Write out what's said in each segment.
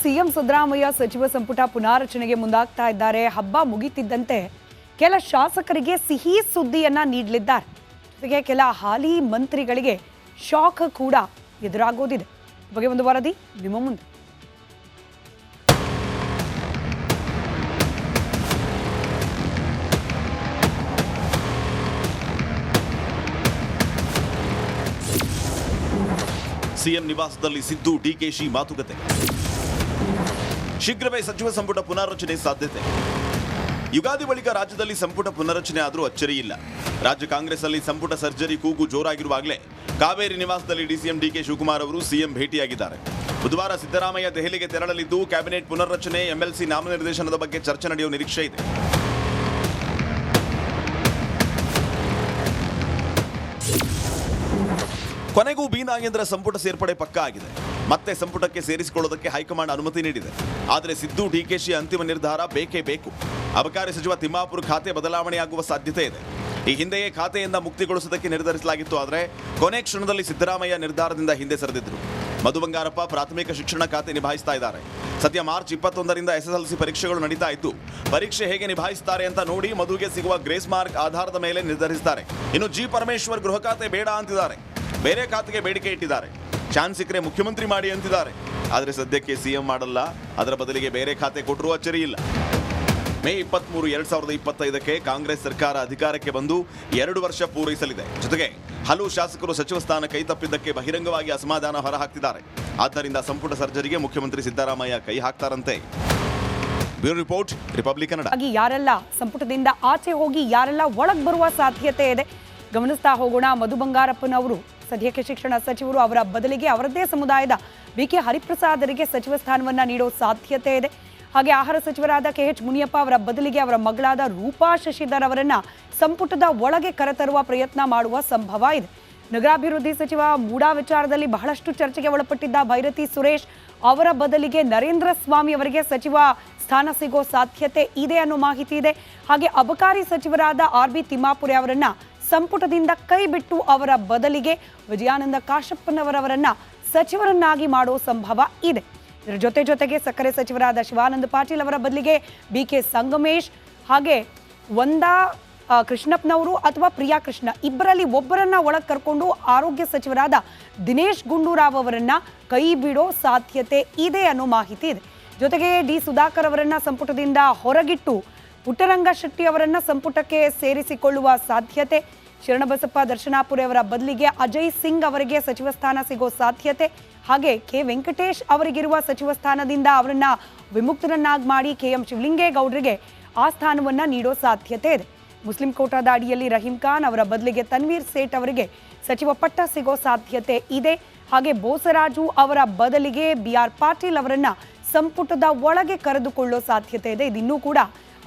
CM Siddaramaiah ಸಚಿವ ಸಂಪುಟ ಪುನಾರಚನೆಗೆ ಮುಂದಾಗ್ತಾ ಇದ್ದಾರೆ. ಹಬ್ಬ ಮುಗಿತಿದ್ದಂತೆ ಕೆಲ ಶಾಸಕರಿಗೆ ಸಿಹಿ ಸುದ್ದಿಯನ್ನ ನೀಡಲಿದ್ದಾರೆ. ಜೊತೆಗೆ ಕೆಲ ಹಾಲಿ ಮಂತ್ರಿಗಳಿಗೆ ಶಾಕ್ ಕೂಡ ಎದುರಾಗೋದಿದೆ. ಬಗ್ಗೆ ಒಂದು ವರದಿ ನಿಮ್ಮ ಮುಂದೆ. ಸಿಎಂ ನಿವಾಸದಲ್ಲಿ ಸಿದ್ದು ಡಿಕೆಶಿ ಮಾತುಕತೆ. ಶೀಘ್ರವೇ ಸಚಿವ ಸಂಪುಟ ಪುನಾರಚನೆ ಸಾಧ್ಯತೆ. ಯುಗಾದಿ ಬಳಿಕ ರಾಜ್ಯದಲ್ಲಿ ಸಂಪುಟ ಪುನರಚನೆ ಆದರೂ ಅಚ್ಚರಿ ಇಲ್ಲ. ರಾಜ್ಯ ಕಾಂಗ್ರೆಸ್ ಅಲ್ಲಿ ಸಂಪುಟ ಸರ್ಜರಿ ಕೂಗು ಜೋರಾಗಿರುವಾಗಲೇ ಕಾವೇರಿ ನಿವಾಸದಲ್ಲಿ ಡಿಸಿಎಂ ಡಿಕೆ ಶಿವಕುಮಾರ್ ಅವರು ಸಿಎಂ ಭೇಟಿಯಾಗಿದ್ದಾರೆ. ಬುಧವಾರ ಸಿದ್ದರಾಮಯ್ಯ ದೆಹಲಿಗೆ ತೆರಳಲಿದ್ದು ಕ್ಯಾಬಿನೆಟ್ ಪುನರ್ರಚನೆ, ಎಂಎಲ್ಸಿ ನಾಮನಿರ್ದೇಶನದ ಬಗ್ಗೆ ಚರ್ಚೆ ನಡೆಯುವ ನಿರೀಕ್ಷೆ ಇದೆ. ಕೊನೆಗೂ ಬಿ ನಾಗೇಂದ್ರ ಸಂಪುಟ ಸೇರ್ಪಡೆ ಪಕ್ಕಾ ಆಗಿದೆ. ಮತ್ತೆ ಸಂಪುಟಕ್ಕೆ ಸೇರಿಸಿಕೊಳ್ಳೋದಕ್ಕೆ ಹೈಕಮಾಂಡ್ ಅನುಮತಿ ನೀಡಿದೆ. ಆದರೆ ಸಿದ್ದು ಡಿಕೆಶಿ ಅಂತಿಮ ನಿರ್ಧಾರ ಬೇಕೇ ಬೇಕು. ಅಬಕಾರಿ ಸಚಿವ ತಿಮ್ಮಾಪುರ ಖಾತೆ ಬದಲಾವಣೆಯಾಗುವ ಸಾಧ್ಯತೆ ಇದೆ. ಈ ಹಿಂದೆಯೇ ಖಾತೆಯಿಂದ ಮುಕ್ತಿಗೊಳಿಸುವುದಕ್ಕೆ ನಿರ್ಧರಿಸಲಾಗಿತ್ತು. ಆದರೆ ಕೊನೆ ಕ್ಷಣದಲ್ಲಿ ಸಿದ್ದರಾಮಯ್ಯ ನಿರ್ಧಾರದಿಂದ ಹಿಂದೆ ಸರಿದಿದ್ರು. ಮಧು ಬಂಗಾರಪ್ಪ ಪ್ರಾಥಮಿಕ ಶಿಕ್ಷಣ ಖಾತೆ ನಿಭಾಯಿಸ್ತಾ ಇದ್ದಾರೆ. ಸದ್ಯ ಮಾರ್ಚ್ 21ರಿಂದ ಎಸ್ಎಸ್ಎಲ್ಸಿ ಪರೀಕ್ಷೆಗಳು ನಡೀತಾ ಇದ್ದು, ಪರೀಕ್ಷೆ ಹೇಗೆ ನಿಭಾಯಿಸುತ್ತಾರೆ ಅಂತ ನೋಡಿ ಮಧುಗೆ ಸಿಗುವ ಗ್ರೇಸ್ ಮಾರ್ಕ್ ಆಧಾರದ ಮೇಲೆ ನಿರ್ಧರಿಸುತ್ತಾರೆ. ಇನ್ನು ಜಿ ಪರಮೇಶ್ವರ್ ಗೃಹ ಖಾತೆ ಬೇಡ ಅಂತಿದ್ದಾರೆ. ಬೇರೆ ಖಾತೆಗೆ ಬೇಡಿಕೆ ಇಟ್ಟಿದ್ದಾರೆ. ಚಾನ್ಸ್ ಸಿಕ್ಕರೆ ಮುಖ್ಯಮಂತ್ರಿ ಮಾಡಿ ಅಂತಿದ್ದಾರೆ. ಆದರೆ ಸದ್ಯಕ್ಕೆ ಸಿಎಂ ಮಾಡಲ್ಲ. ಅದರ ಬದಲಿಗೆ ಬೇರೆ ಖಾತೆ ಕೊಟ್ಟರೂ ಅಚ್ಚರಿ ಇಲ್ಲ. ಮೇ 23, 2025ಕ್ಕೆ ಕಾಂಗ್ರೆಸ್ ಸರ್ಕಾರ ಅಧಿಕಾರಕ್ಕೆ ಬಂದು 2 ವರ್ಷ ಪೂರೈಸಲಿದೆ. ಜೊತೆಗೆ ಹಲವು ಶಾಸಕರು ಸಚಿವ ಸ್ಥಾನ ಕೈತಪ್ಪಿದ್ದಕ್ಕೆ ಬಹಿರಂಗವಾಗಿ ಅಸಮಾಧಾನ ಹೊರಹಾಕ್ತಿದ್ದಾರೆ. ಆದ್ದರಿಂದ ಸಂಪುಟ ಸರ್ಜರಿಗೆ ಮುಖ್ಯಮಂತ್ರಿ ಸಿದ್ದರಾಮಯ್ಯ ಕೈ ಹಾಕ್ತಾರಂತೆ. Bureau report, Republic Kannada. ಯಾರೆಲ್ಲ ಸಂಪುಟದಿಂದ ಆಚೆ ಹೋಗಿ ಯಾರೆಲ್ಲ ಒಳಗೆ ಬರುವ ಸಾಧ್ಯತೆ ಇದೆ ಗಮನಿಸ್ತಾ ಹೋಗೋಣ. ಮಧು ಬಂಗಾರಪ್ಪನವರು ಸದ್ಯಕ್ಕೆ ಶಿಕ್ಷಣ ಸಚಿವರು, ಅವರ ಬದಲಿಗೆ ಅವರದ್ದೇ ಸಮುದಾಯದ ಬಿಕೆ ಹರಿಪ್ರಸಾದರಿಗೆ ಸಚಿವ ಸ್ಥಾನವನ್ನ ನೀಡೋ ಸಾಧ್ಯತೆ ಇದೆ. ಹಾಗೆ ಆಹಾರ ಸಚಿವರಾದ ಕೆಎಚ್ ಮುನಿಯಪ್ಪ ಅವರ ಬದಲಿಗೆ ಅವರ ಮಗಳಾದ ರೂಪಾ ಶಶಿಧರ್ ಅವರನ್ನ ಸಂಪುಟದ ಒಳಗೆ ಕರೆತರುವ ಪ್ರಯತ್ನ ಮಾಡುವ ಸಂಭವ ಇದೆ. ನಗರಾಭಿವೃದ್ಧಿ ಸಚಿವ ಮೂಡಾ ವಿಚಾರದಲ್ಲಿ ಬಹಳಷ್ಟು ಚರ್ಚೆಗೆ ಒಳಪಟ್ಟಿದ್ದ ಭೈರತಿ ಸುರೇಶ್ ಅವರ ಬದಲಿಗೆ ನರೇಂದ್ರ ಸ್ವಾಮಿ ಅವರಿಗೆ ಸಚಿವ ಸ್ಥಾನ ಸಿಗೋ ಸಾಧ್ಯತೆ ಇದೆ ಅನ್ನೋ ಮಾಹಿತಿ ಇದೆ. ಹಾಗೆ ಅಬಕಾರಿ ಸಚಿವರಾದ ಆರ್ ಬಿ ತಿಮ್ಮಾಪುರೆ ಅವರನ್ನ ಸಂಪುಟದಿಂದ ಕೈ ಬಿಟ್ಟು ಅವರ ಬದಲಿಗೆ ವಿಜಯಾನಂದ ಕಾಶಪ್ಪನವರವರನ್ನ ಸಚಿವರನ್ನಾಗಿ ಮಾಡೋ ಸಂಭವ ಇದೆ. ಇದರ ಜೊತೆಗೆ ಸಕ್ಕರೆ ಸಚಿವರಾದ ಶಿವಾನಂದ ಪಾಟೀಲ್ ಅವರ ಬದಲಿಗೆ ಬಿಕೆ ಸಂಗಮೇಶ್, ಹಾಗೆ ವಂದಾ ಕೃಷ್ಣಪ್ಪನವರು ಅಥವಾ ಪ್ರಿಯಾ ಕೃಷ್ಣ ಇಬ್ಬರಲ್ಲಿ ಒಬ್ಬರನ್ನ ಒಳಗೆ ಕರ್ಕೊಂಡು ಆರೋಗ್ಯ ಸಚಿವರಾದ ದಿನೇಶ್ ಗುಂಡೂರಾವ್ ಅವರನ್ನ ಕೈ ಬಿಡೋ ಸಾಧ್ಯತೆ ಇದೆ ಅನ್ನೋ ಮಾಹಿತಿ ಇದೆ. ಜೊತೆಗೆ ಡಿ ಸುಧಾಕರ್ ಅವರನ್ನ ಸಂಪುಟದಿಂದ ಹೊರಗಿಟ್ಟು ಪುಟ್ಟರಂಗ ಶೆಟ್ಟಿ ಅವರನ್ನ ಸಂಪುಟಕ್ಕೆ ಸೇರಿಸಿಕೊಳ್ಳುವ ಸಾಧ್ಯತೆ. ಶರಣಬಸಪ್ಪ ದರ್ಶನಾಪುರಿ ಅವರ ಬದಲಿಗೆ ಅಜಯ್ ಸಿಂಗ್ ಅವರಿಗೆ ಸಚಿವ ಸ್ಥಾನ ಸಿಗೋ ಸಾಧ್ಯತೆ. ಹಾಗೆ ಕೆ ವೆಂಕಟೇಶ್ ಅವರಿಗಿರುವ ಸಚಿವ ಸ್ಥಾನದಿಂದ ಅವರನ್ನ ವಿಮುಕ್ತರನ್ನಾಗಿ ಮಾಡಿ ಕೆಎಂ ಶಿವಲಿಂಗೇಗೌಡರಿಗೆ ಆ ಸ್ಥಾನವನ್ನ ನೀಡೋ ಸಾಧ್ಯತೆ ಇದೆ. ಮುಸ್ಲಿಂ ಕೋಟಾದ ಅಡಿಯಲ್ಲಿ ರಹೀಂ ಖಾನ್ ಅವರ ಬದಲಿಗೆ ತನ್ವೀರ್ ಸೇಠ್ ಅವರಿಗೆ ಸಚಿವ ಪಟ್ಟ ಸಿಗೋ ಸಾಧ್ಯತೆ ಇದೆ. ಹಾಗೆ ಬೋಸರಾಜು ಅವರ ಬದಲಿಗೆ BR ಪಾಟೀಲ್ ಅವರನ್ನ ಸಂಪುಟದ ಒಳಗೆ ಕರೆದುಕೊಳ್ಳೋ ಸಾಧ್ಯತೆ ಇದೆ. ಇದಿನ್ನೂ ಕೂಡ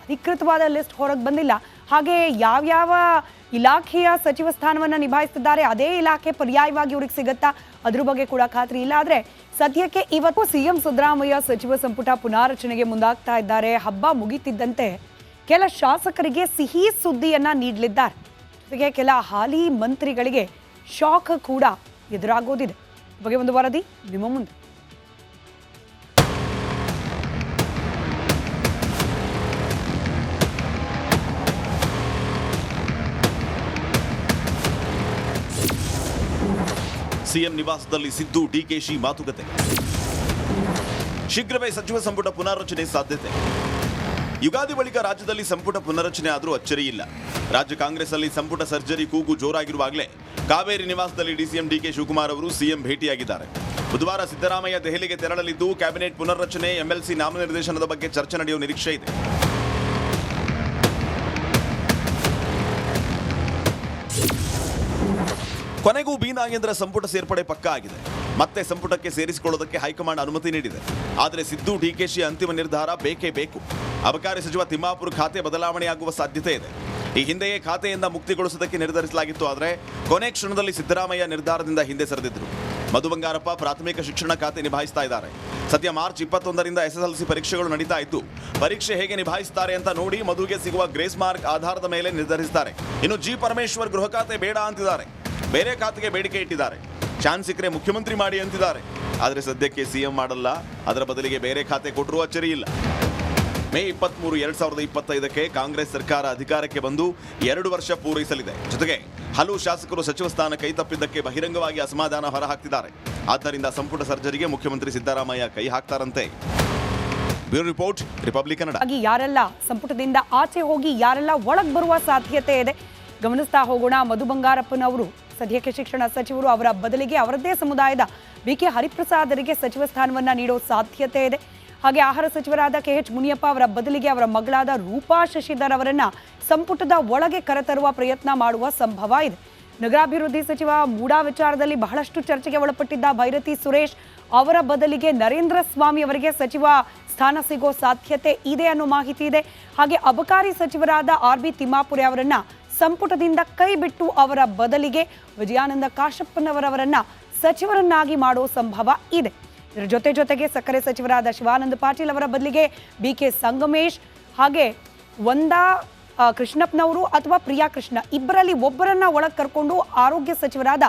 ಅಧಿಕೃತವಾದ ಲಿಸ್ಟ್ ಹೊರಗೆ ಬಂದಿಲ್ಲ. ಹಾಗೆ ಯಾವ್ಯಾವ ಇಲಾಖೆಯ ಸಚಿವ ಸ್ಥಾನವನ್ನ ನಿಭಾಯಿಸುತ್ತಿದ್ದಾರೆ ಅದೇ ಇಲಾಖೆ ಪರ್ಯಾಯವಾಗಿ ಇವರಿಗೆ ಸಿಗುತ್ತಾ ಅದ್ರ ಬಗ್ಗೆ ಕೂಡ ಖಾತ್ರಿ ಇಲ್ಲ. ಆದ್ರೆ ಸದ್ಯಕ್ಕೆ ಇವತ್ತು ಸಿಎಂ ಸಿದ್ದರಾಮಯ್ಯ ಸಚಿವ ಸಂಪುಟ ಪುನಾರಚನೆಗೆ ಮುಂದಾಗ್ತಾ ಇದ್ದಾರೆ. ಹಬ್ಬ ಮುಗಿತಿದ್ದಂತೆ ಕೆಲ ಶಾಸಕರಿಗೆ ಸಿಹಿ ಸುದ್ದಿಯನ್ನ ನೀಡಲಿದ್ದಾರೆ. ಜೊತೆಗೆ ಕೆಲ ಹಾಲಿ ಮಂತ್ರಿಗಳಿಗೆ ಶಾಕ್ ಕೂಡ ಎದುರಾಗೋದಿದೆ. ಬಗ್ಗೆ ಒಂದು ವರದಿ ನಿಮ್ಮ ಮುಂದೆ. ಸಿಎಂ ನಿವಾಸದಲ್ಲಿ ಸಿದ್ದು ಡಿಕೆಶಿ ಮಾತುಕತೆ. ಶೀಘ್ರವೇ ಸಚಿವ ಸಂಪುಟ ಪುನಾರಚನೆ ಸಾಧ್ಯತೆ. ಯುಗಾದಿ ಬಳಿಕ ರಾಜ್ಯದಲ್ಲಿ ಸಂಪುಟ ಪುನರಚನೆ ಆದರೂ ಅಚ್ಚರಿ ಇಲ್ಲ. ರಾಜ್ಯ ಕಾಂಗ್ರೆಸ್ ಅಲ್ಲಿ ಸಂಪುಟ ಸರ್ಜರಿ ಕೂಗು ಜೋರಾಗಿರುವಾಗಲೇ ಕಾವೇರಿ ನಿವಾಸದಲ್ಲಿ ಡಿಸಿಎಂ ಡಿಕೆ ಶಿವಕುಮಾರ್ ಅವರು ಸಿಎಂ ಭೇಟಿಯಾಗಿದ್ದಾರೆ. ಬುಧವಾರ ಸಿದ್ದರಾಮಯ್ಯ ದೆಹಲಿಗೆ ತೆರಳಲಿದ್ದು ಕ್ಯಾಬಿನೆಟ್ ಪುನರ್ರಚನೆ, ಎಂಎಲ್ಸಿ ನಾಮನಿರ್ದೇಶನದ ಬಗ್ಗೆ ಚರ್ಚೆ ನಡೆಯುವ ನಿರೀಕ್ಷೆ ಇದೆ. ಕೊನೆಗೂ ಬಿ ನಾಗೇಂದ್ರ ಸಂಪುಟ ಸೇರ್ಪಡೆ ಪಕ್ಕಾ ಆಗಿದೆ. ಮತ್ತೆ ಸಂಪುಟಕ್ಕೆ ಸೇರಿಸಿಕೊಳ್ಳೋದಕ್ಕೆ ಹೈಕಮಾಂಡ್ ಅನುಮತಿ ನೀಡಿದೆ. ಆದರೆ ಸಿದ್ದು ಡಿಕೆಶಿ ಅಂತಿಮ ನಿರ್ಧಾರ ಬೇಕೇ ಬೇಕು. ಅಬಕಾರಿ ಸಚಿವ ತಿಮ್ಮಾಪುರ ಖಾತೆ ಬದಲಾವಣೆಯಾಗುವ ಸಾಧ್ಯತೆ ಇದೆ. ಈ ಹಿಂದೆಯೇ ಖಾತೆಯಿಂದ ಮುಕ್ತಿಗೊಳಿಸುವುದಕ್ಕೆ ನಿರ್ಧರಿಸಲಾಗಿತ್ತು. ಆದರೆ ಕೊನೆ ಕ್ಷಣದಲ್ಲಿ ಸಿದ್ದರಾಮಯ್ಯ ನಿರ್ಧಾರದಿಂದ ಹಿಂದೆ ಸರಿದಿದ್ರು. ಮಧು ಬಂಗಾರಪ್ಪ ಪ್ರಾಥಮಿಕ ಶಿಕ್ಷಣ ಖಾತೆ ನಿಭಾಯಿಸ್ತಾ ಇದ್ದಾರೆ. ಸದ್ಯ ಮಾರ್ಚ್ 21ರಿಂದ ಎಸ್ಎಸ್ಎಲ್ಸಿ ಪರೀಕ್ಷೆಗಳು ನಡೀತಾ ಇದ್ದು, ಪರೀಕ್ಷೆ ಹೇಗೆ ನಿಭಾಯಿಸುತ್ತಾರೆ ಅಂತ ನೋಡಿ ಮಧುಗೆ ಸಿಗುವ ಗ್ರೇಸ್ ಮಾರ್ಕ್ ಆಧಾರದ ಮೇಲೆ ನಿರ್ಧರಿಸುತ್ತಾರೆ. ಇನ್ನು ಜಿ ಪರಮೇಶ್ವರ್ ಗೃಹ ಖಾತೆ ಬೇಡ ಅಂತಿದ್ದಾರೆ. ಬೇರೆ ಖಾತೆಗೆ ಬೇಡಿಕೆ ಇಟ್ಟಿದ್ದಾರೆ. ಚಾನ್ಸ್ ಸಿಕ್ಕರೆ ಮುಖ್ಯಮಂತ್ರಿ ಮಾಡಿ ಅಂತಿದ್ದಾರೆ. ಆದರೆ ಸದ್ಯಕ್ಕೆ ಸಿಎಂ ಮಾಡಲ್ಲ, ಅದರ ಬದಲಿಗೆ ಬೇರೆ ಖಾತೆ ಕೊಟ್ಟರೂ ಅಚ್ಚರಿ ಇಲ್ಲ. ಮೇ 23, 2025ಕ್ಕೆ ಕಾಂಗ್ರೆಸ್ ಸರ್ಕಾರ ಅಧಿಕಾರಕ್ಕೆ ಬಂದು 2 ವರ್ಷ ಪೂರೈಸಲಿದೆ. ಜೊತೆಗೆ ಹಲವು ಶಾಸಕರು ಸಚಿವ ಸ್ಥಾನ ಕೈತಪ್ಪಿದ್ದಕ್ಕೆ ಬಹಿರಂಗವಾಗಿ ಅಸಮಾಧಾನ ಹೊರಹಾಕ್ತಿದ್ದಾರೆ. ಆದ್ದರಿಂದ ಸಂಪುಟ ಸರ್ಜರಿಗೆ ಮುಖ್ಯಮಂತ್ರಿ ಸಿದ್ದರಾಮಯ್ಯ ಕೈ ಹಾಕ್ತಾರಂತೆ. Bureau report, Republic Kannada. ಯಾರೆಲ್ಲ ಸಂಪುಟದಿಂದ ಆಚೆ ಹೋಗಿ ಯಾರೆಲ್ಲ ಒಳಗ್ ಬರುವ ಸಾಧ್ಯತೆ ಇದೆ ಗಮನಿಸ್ತಾ ಹೋಗೋಣ. ಮಧು ಬಂಗಾರಪ್ಪನವರು ಸದ್ಯಕ್ಕೆ ಶಿಕ್ಷಣ ಸಚಿವರು, ಅವರ ಬದಲಿಗೆ ಅವರದ್ದೇ ಸಮುದಾಯದ ಬಿಕೆ ಹರಿಪ್ರಸಾದರಿಗೆ ಸಚಿವ ಸ್ಥಾನವನ್ನ ನೀಡೋ ಸಾಧ್ಯತೆ ಇದೆ. ಹಾಗೆ ಆಹಾರ ಸಚಿವರಾದ ಕೆಎಚ್ ಮುನಿಯಪ್ಪ ಅವರ ಬದಲಿಗೆ ಅವರ ಮಗಳಾದ ರೂಪಾ ಶಶಿಧರ್ ಅವರನ್ನ ಸಂಪುಟದ ಒಳಗೆ ಕರೆತರುವ ಪ್ರಯತ್ನ ಮಾಡುವ ಸಂಭವ ಇದೆ. ನಗರಾಭಿವೃದ್ಧಿ ಸಚಿವ ಮೂಡಾ ವಿಚಾರದಲ್ಲಿ ಬಹಳಷ್ಟು ಚರ್ಚೆಗೆ ಒಳಪಟ್ಟಿದ್ದ ಭೈರತಿ ಸುರೇಶ್ ಅವರ ಬದಲಿಗೆ ನರೇಂದ್ರ ಸ್ವಾಮಿ ಅವರಿಗೆ ಸಚಿವ ಸ್ಥಾನ ಸಿಗೋ ಸಾಧ್ಯತೆ ಇದೆ ಅನ್ನೋ ಮಾಹಿತಿ ಇದೆ. ಹಾಗೆ ಅಬಕಾರಿ ಸಚಿವರಾದ ಆರ್.ಬಿ. ತಿಮ್ಮಾಪುರೆ ಅವರನ್ನ ಸಂಪುಟದಿಂದ ಕೈ ಬಿಟ್ಟು ಅವರ ಬದಲಿಗೆ ವಿಜಯಾನಂದ ಕಾಶಪ್ಪನವರವರನ್ನ ಸಚಿವರನ್ನಾಗಿ ಮಾಡೋ ಸಂಭವ ಇದೆ. ಇದರ ಜೊತೆಗೆ ಸಕ್ಕರೆ ಸಚಿವರಾದ ಶಿವಾನಂದ ಪಾಟೀಲ್ ಅವರ ಬದಲಿಗೆ ಬಿಕೆ ಸಂಗಮೇಶ್, ಹಾಗೆ ಒಂದಾ ಕೃಷ್ಣಪ್ಪನವರು ಅಥವಾ ಪ್ರಿಯಾ ಕೃಷ್ಣ ಇಬ್ಬರಲ್ಲಿ ಒಬ್ಬರನ್ನ ಒಳಗೆ ಕರ್ಕೊಂಡು ಆರೋಗ್ಯ ಸಚಿವರಾದ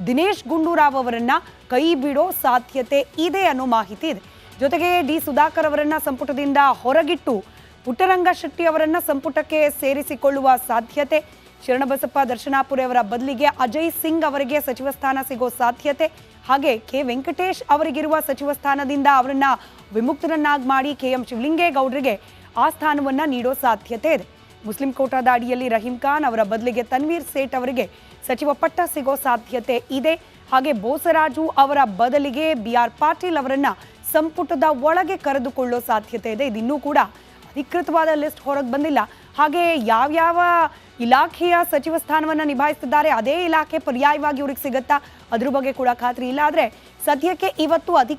ದಿನೇಶ್ ಗುಂಡೂರಾವ್ ಅವರನ್ನ ಕೈ ಬಿಡೋ ಸಾಧ್ಯತೆ ಇದೆ ಅನ್ನೋ ಮಾಹಿತಿ ಇದೆ. ಜೊತೆಗೆ ಡಿ ಸುಧಾಕರ್ ಅವರನ್ನ ಸಂಪುಟದಿಂದ ಹೊರಗಿಟ್ಟು ಪುಟ್ಟರಂಗ ಶೆಟ್ಟಿ ಅವರನ್ನ ಸಂಪುಟಕ್ಕೆ ಸೇರಿಸಿಕೊಳ್ಳುವ ಸಾಧ್ಯತೆ. ಶರಣಬಸಪ್ಪ ದರ್ಶನಾಪುರಿ ಅವರ ಬದಲಿಗೆ ಅಜಯ್ ಸಿಂಗ್ ಅವರಿಗೆ ಸಚಿವ ಸ್ಥಾನ ಸಿಗೋ ಸಾಧ್ಯತೆ. ಹಾಗೆ ಕೆ ವೆಂಕಟೇಶ್ ಅವರಿಗಿರುವ ಸಚಿವ ಸ್ಥಾನದಿಂದ ಅವರನ್ನ ವಿಮುಕ್ತರನ್ನಾಗಿ ಮಾಡಿ ಕೆಎಂ ಶಿವಲಿಂಗೇಗೌಡರಿಗೆ ಆ ಸ್ಥಾನವನ್ನ ನೀಡೋ ಸಾಧ್ಯತೆ ಇದೆ. ಮುಸ್ಲಿಂ ಕೋಟಾದ ಅಡಿಯಲ್ಲಿ ರಹೀಂ ಖಾನ್ ಅವರ ಬದಲಿಗೆ ತನ್ವೀರ್ ಸೇಠ್ ಅವರಿಗೆ ಸಚಿವ ಪಟ್ಟ ಸಿಗೋ ಸಾಧ್ಯತೆ ಇದೆ. ಹಾಗೆ ಬೋಸರಾಜು ಅವರ ಬದಲಿಗೆ ಬಿ.ಆರ್. ಪಾಟೀಲ್ ಅವರನ್ನ ಸಂಪುಟದ ಒಳಗೆ ಕರೆದುಕೊಳ್ಳೋ ಸಾಧ್ಯತೆ ಇದೆ. ಇದಿನ್ನೂ ಕೂಡ ಅಧಿಕೃತವಾದ ಲಿಸ್ಟ್ ಹೊರಗೆ ಬಂದಿಲ್ಲ. ಹಾಗೆ ಯಾವ್ಯಾವ ಇಲಾಖೆಯ ಸಚಿವ ಸ್ಥಾನವನ್ನು ನಿಭಾಯಿಸುತ್ತಿದ್ದಾರೆ ಅದೇ ಇಲಾಖೆ ಪರ್ಯಾಯವಾಗಿ ಇವ್ರಿಗೆ ಸಿಗುತ್ತಾ ಅದ್ರ ಬಗ್ಗೆ ಕೂಡ ಖಾತ್ರಿ ಇಲ್ಲ. ಆದರೆ ಸದ್ಯಕ್ಕೆ ಇವತ್ತು